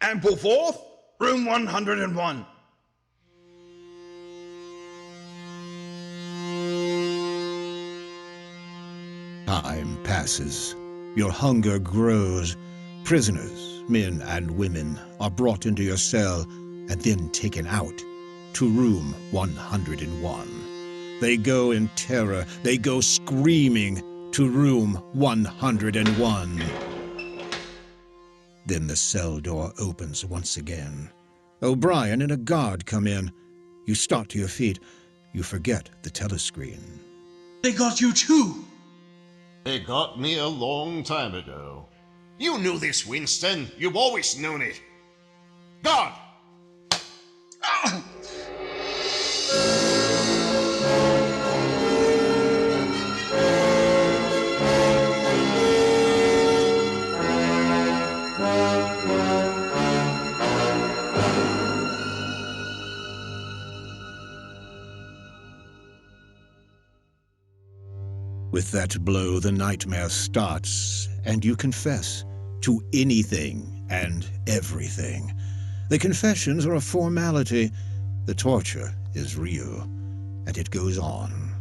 Ampleforth, room 101. Time passes. Your hunger grows. Prisoners, men and women, are brought into your cell and then taken out to room 101. They go in terror. They go screaming to room 101. Then the cell door opens once again. O'Brien and a guard come in. You start to your feet. You forget the telescreen. They got you too! They got me a long time ago. You knew this, Winston. You've always known it. Guard! With that blow, the nightmare starts, and you confess to anything and everything. The confessions are a formality. The torture is real, and it goes on,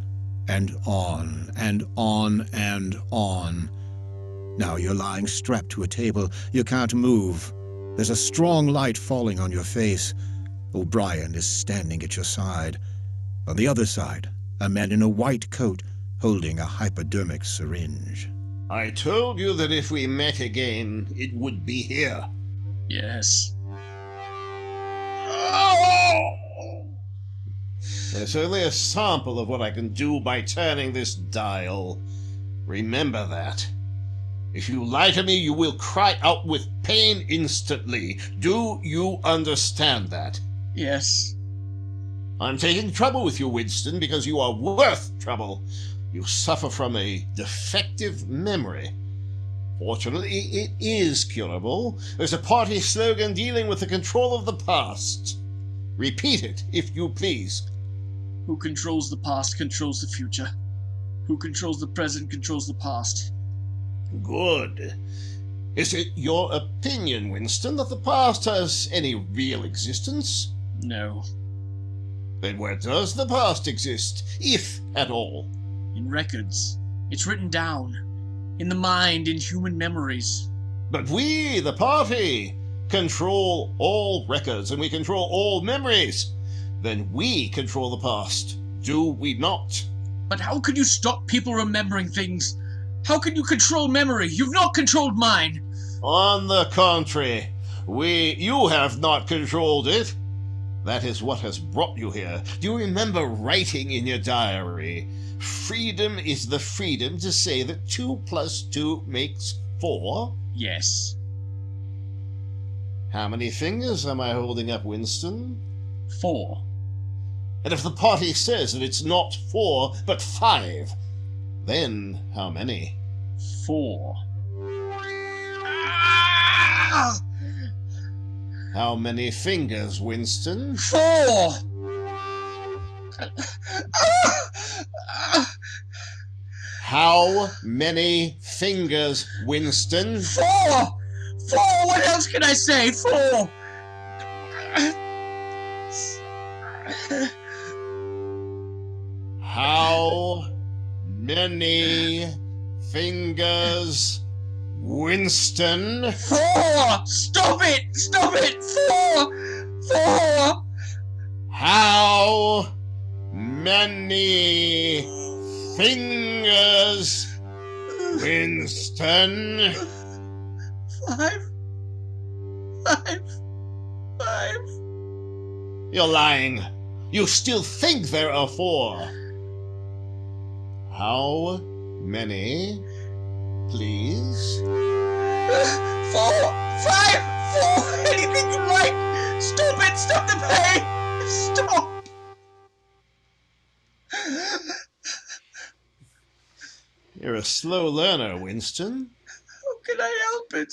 and on, and on, and on. Now you're lying strapped to a table. You can't move. There's a strong light falling on your face. O'Brien is standing at your side. On the other side, a man in a white coat holding a hypodermic syringe. I told you that if we met again, it would be here. Yes. There's only a sample of what I can do by turning this dial. Remember that. If you lie to me, you will cry out with pain instantly. Do you understand that? Yes. I'm taking trouble with you, Winston, because you are worth trouble. You suffer from a defective memory. Fortunately, it is curable. There's a party slogan dealing with the control of the past. Repeat it, if you please. Who controls the past controls the future. Who controls the present controls the past. Good. Is it your opinion, Winston, that the past has any real existence? No. Then where does the past exist, if at all? In records. It's written down. In the mind, in human memories. But we, the party, control all records and we control all memories. Then we control the past, do we not? But how can you stop people remembering things? How can you control memory? You've not controlled mine. On the contrary, you have not controlled it. That is what has brought you here. Do you remember writing in your diary, freedom is the freedom to say that 2 + 2 makes 4? Yes. How many fingers am I holding up, Winston? 4. And if the party says that it's not 4, but 5, then how many? 4. How many fingers, Winston? 4! How many fingers, Winston? 4! 4! What else can I say? 4! How many fingers, Winston? 4! Stop it! Stop it! 4! 4! How many fingers, Winston? 5. 5. 5. You're lying. You still think there are 4. How many, please? 4! 5! 4! Anything you like! Stop it! Stop the pain! Stop! You're a slow learner, Winston. How can I help it?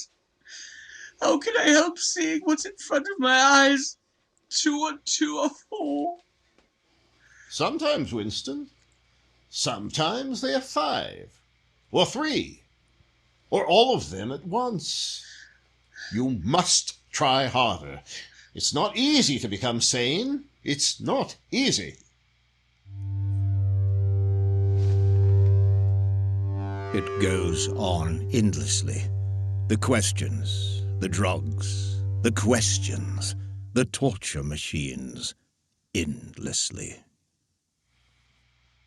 How can I help seeing what's in front of my eyes? 2 and 2 are 4. Sometimes, Winston. Sometimes they are 5. Or 3. Or all of them at once. You must try harder. It's not easy to become sane. It's not easy. It goes on endlessly. The questions, the drugs, the questions, the torture machines, endlessly.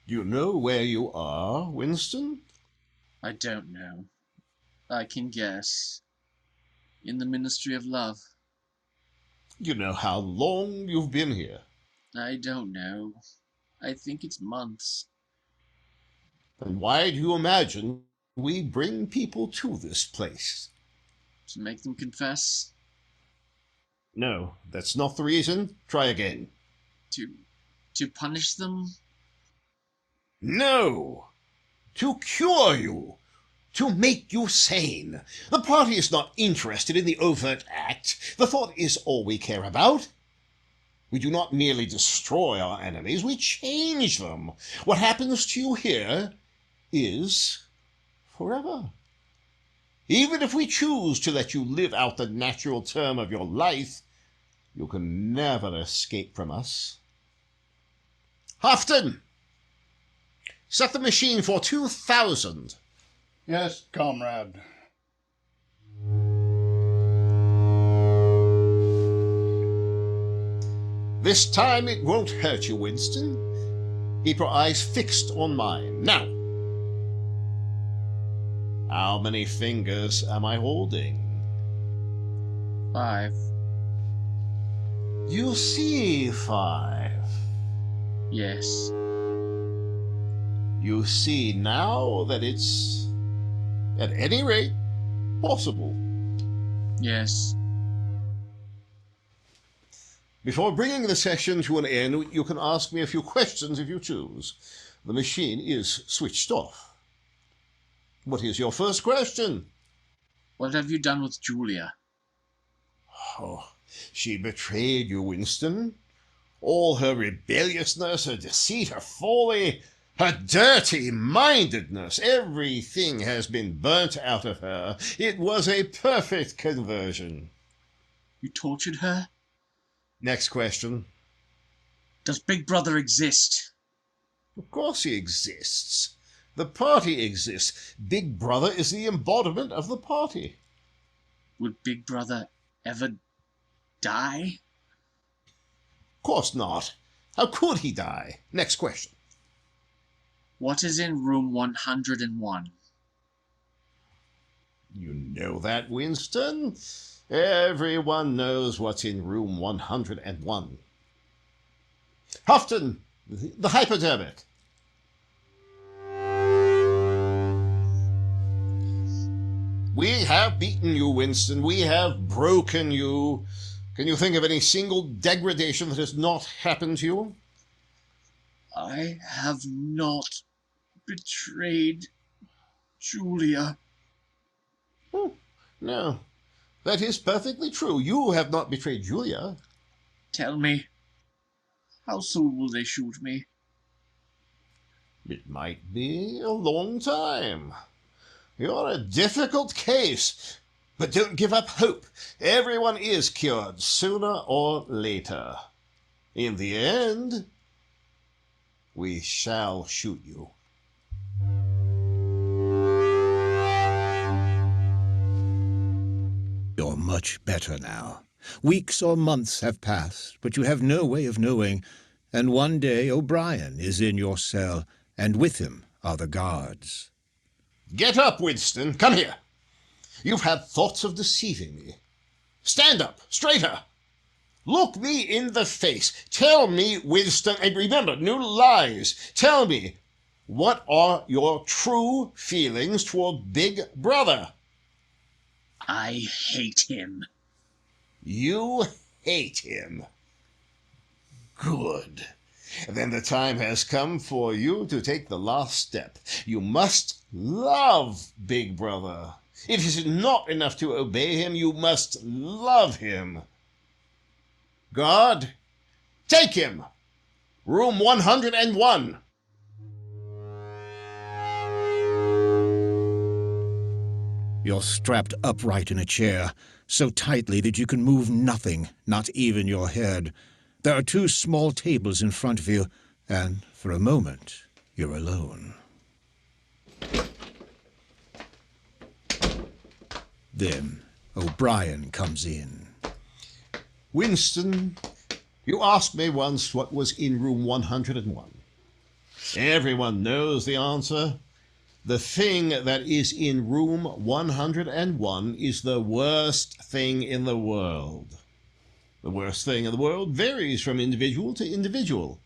You know where you are, Winston? I don't know. I can guess. In the Ministry of Love. You know how long you've been here? I don't know. I think it's months. And why do you imagine we bring people to this place? To make them confess? No, that's not the reason. Try again. To punish them? No! To cure you. To make you sane. The party is not interested in the overt act. The thought is all we care about. We do not merely destroy our enemies, we change them. What happens to you here is forever. Even if we choose to let you live out the natural term of your life, you can never escape from us. Houghton! Set the machine for 2,000. Yes, comrade. This time it won't hurt you, Winston. Keep your eyes fixed on mine. Now, how many fingers am I holding? 5. You see 5. Yes. You see now that it's, at any rate, possible. Yes. Before bringing the session to an end, you can ask me a few questions if you choose. The machine is switched off. What is your first question? What have you done with Julia? Oh, she betrayed you, Winston. All her rebelliousness, her deceit, her folly, her dirty-mindedness, everything has been burnt out of her. It was a perfect conversion. You tortured her? Next question. Does Big Brother exist? Of course he exists. The party exists. Big Brother is the embodiment of the party. Would Big Brother ever die? Of course not. How could he die? Next question. What is in room 101? You know that, Winston? Everyone knows what's in room 101. Houghton, the hypodermic. We have beaten you, Winston. We have broken you. Can you think of any single degradation that has not happened to you? I have not betrayed Julia. Oh, no. That is perfectly true. You have not betrayed Julia. Tell me, how soon will they shoot me? It might be a long time. You're a difficult case. But don't give up hope. Everyone is cured sooner or later. In the end, we shall shoot you. You're much better now. Weeks or months have passed, but you have no way of knowing, and one day O'Brien is in your cell, and with him are the guards. Get up, Winston. Come here. You've had thoughts of deceiving me. Stand up, straighter. Look me in the face. Tell me, Winston, and remember, no lies. Tell me, what are your true feelings toward Big Brother? I hate him. You hate him. Good. Then the time has come for you to take the last step. You must love Big Brother. It is not enough to obey him. You must love him. Guard, take him. Room 101. You're strapped upright in a chair, so tightly that you can move nothing, not even your head. There are 2 small tables in front of you, and for a moment, you're alone. Then O'Brien comes in. Winston, you asked me once what was in room 101. Everyone knows the answer. The thing that is in room 101 is the worst thing in the world. The worst thing in the world varies from individual to individual.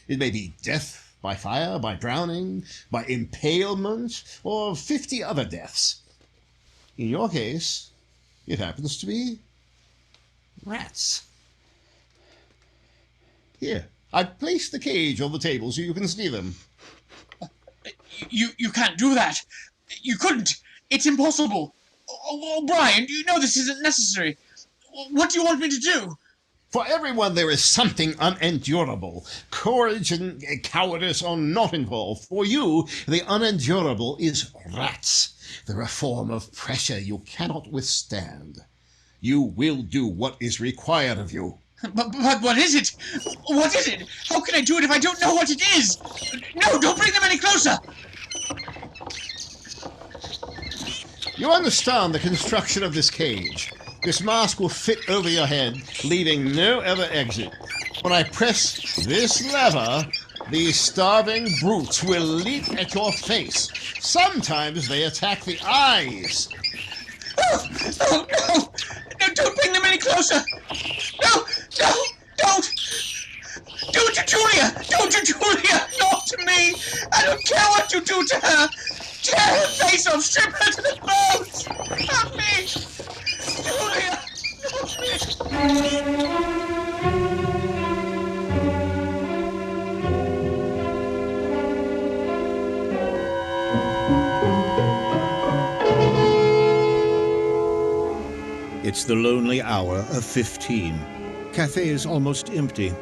It may be death by fire, by drowning, by impalement, or 50 other deaths. In your case, it happens to be rats. Here, I've placed the cage on the table so you can see them. You can't do that. You couldn't. It's impossible. O'Brien, you know this isn't necessary. What do you want me to do? For everyone there is something unendurable. Courage and cowardice are not involved. For you, the unendurable is rats. They're a form of pressure you cannot withstand. You will do what is required of you. But what is it? What is it? How can I do it if I don't know what it is? No, don't bring them any closer! You understand the construction of this cage. This mask will fit over your head, leaving no other exit. When I press this lever, these starving brutes will leap at your face. Sometimes they attack the eyes. Oh, no! No, don't bring them any closer! No! Don't! Don't you, Julia! Don't you, Julia! Not to me! I don't care what you do to her! Tear her face off! Strip her to the bones! Not me! Julia! Not me! It's the lonely hour of 15. Cafe is almost empty.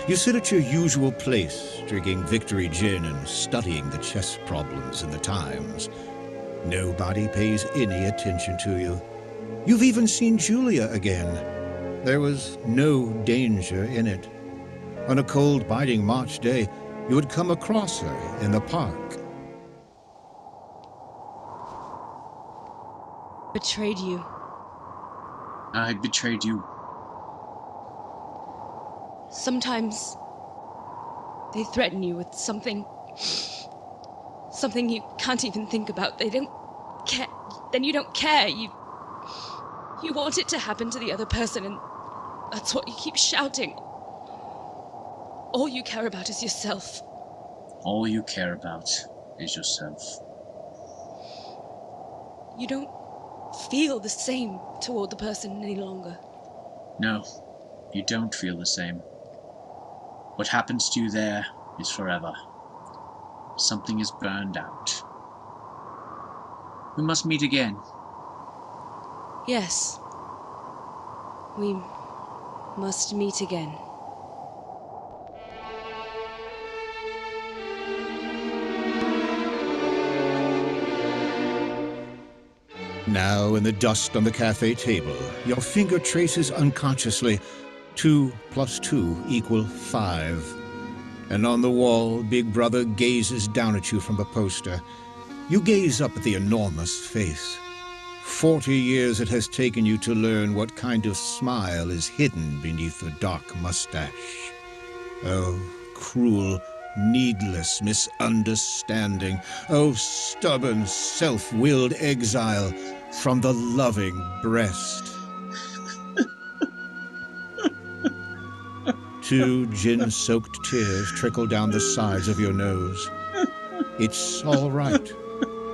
You sit at your usual place, drinking Victory Gin and studying the chess problems in the Times. Nobody pays any attention to you. You've even seen Julia again. There was no danger in it. On a cold, biting March day, you would come across her in the park. Betrayed you. I betrayed you. Sometimes they threaten you with something you can't even think about. They don't care. Then you don't care. You want it to happen to the other person, and that's what you keep shouting. All you care about is yourself. All you care about is yourself. You don't feel the same toward the person any longer. No, you don't feel the same. What happens to you there is forever. Something is burned out. We must meet again. Yes. We must meet again. Now, in the dust on the cafe table, your finger traces unconsciously 2 + 2 = 5. And on the wall, Big Brother gazes down at you from a poster. You gaze up at the enormous face. 40 years it has taken you to learn what kind of smile is hidden beneath the dark mustache. Oh, cruel, needless misunderstanding. Oh, stubborn, self-willed exile from the loving breast. 2 gin-soaked tears trickle down the sides of your nose. It's all right.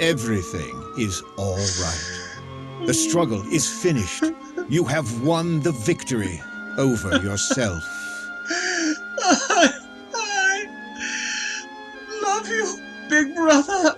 Everything is all right. The struggle is finished. You have won the victory over yourself. I love you, Big Brother.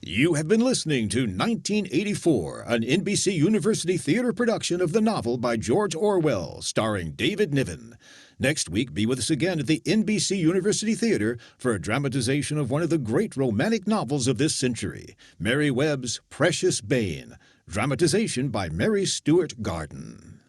You have been listening to 1984, an NBC University Theater production of the novel by George Orwell, starring David Niven. Next week, be with us again at the NBC University Theater for a dramatization of one of the great romantic novels of this century, Mary Webb's Precious Bane, dramatization by Mary Stuart Garden.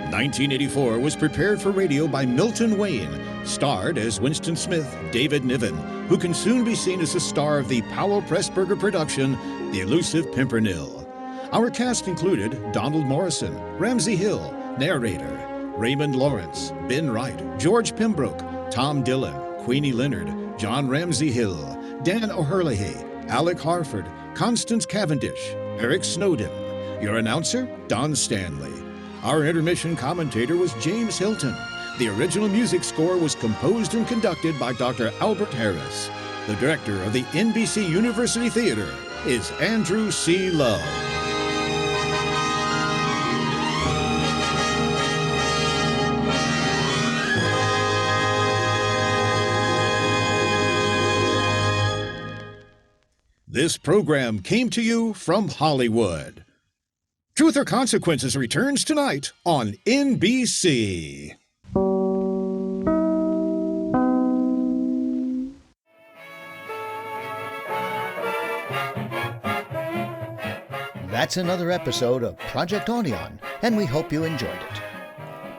"1984" was prepared for radio by Milton Wayne, starred as Winston Smith, David Niven, who can soon be seen as the star of the Powell Pressburger production, The Elusive Pimpernel. Our cast included Donald Morrison, Ramsey Hill, narrator, Raymond Lawrence, Ben Wright, George Pembroke, Tom Dillon, Queenie Leonard, John Ramsey Hill, Dan O'Herlihy, Alec Harford, Constance Cavendish, Eric Snowden. Your announcer, Don Stanley. Our intermission commentator was James Hilton. The original music score was composed and conducted by Dr. Albert Harris. The director of the NBC University Theater is Andrew C. Love. This program came to you from Hollywood. Truth or Consequences returns tonight on NBC. That's another episode of Project Audion, and we hope you enjoyed it.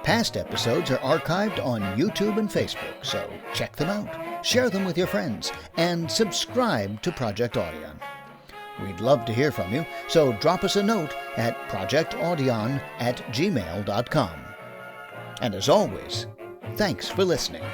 Past episodes are archived on YouTube and Facebook, so check them out, share them with your friends, and subscribe to Project Audion. We'd love to hear from you, so drop us a note at projectaudion@gmail.com. And as always, thanks for listening.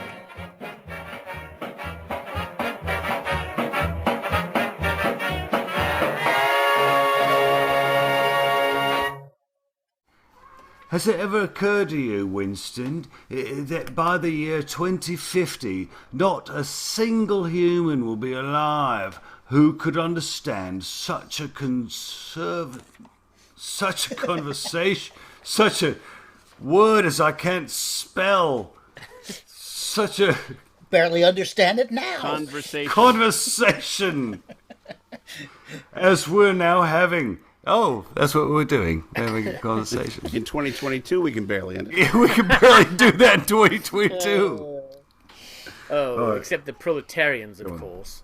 Has it ever occurred to you, Winston, that by the year 2050, not a single human will be alive who could understand such a conversation, such a word as I can't spell, such a... Barely understand it now. Conversation as we're now having. Oh, that's what we're doing. Having a conversation. In 2022, we can barely understand. Yeah, we can barely do that in 2022. Except the proletarians, of course.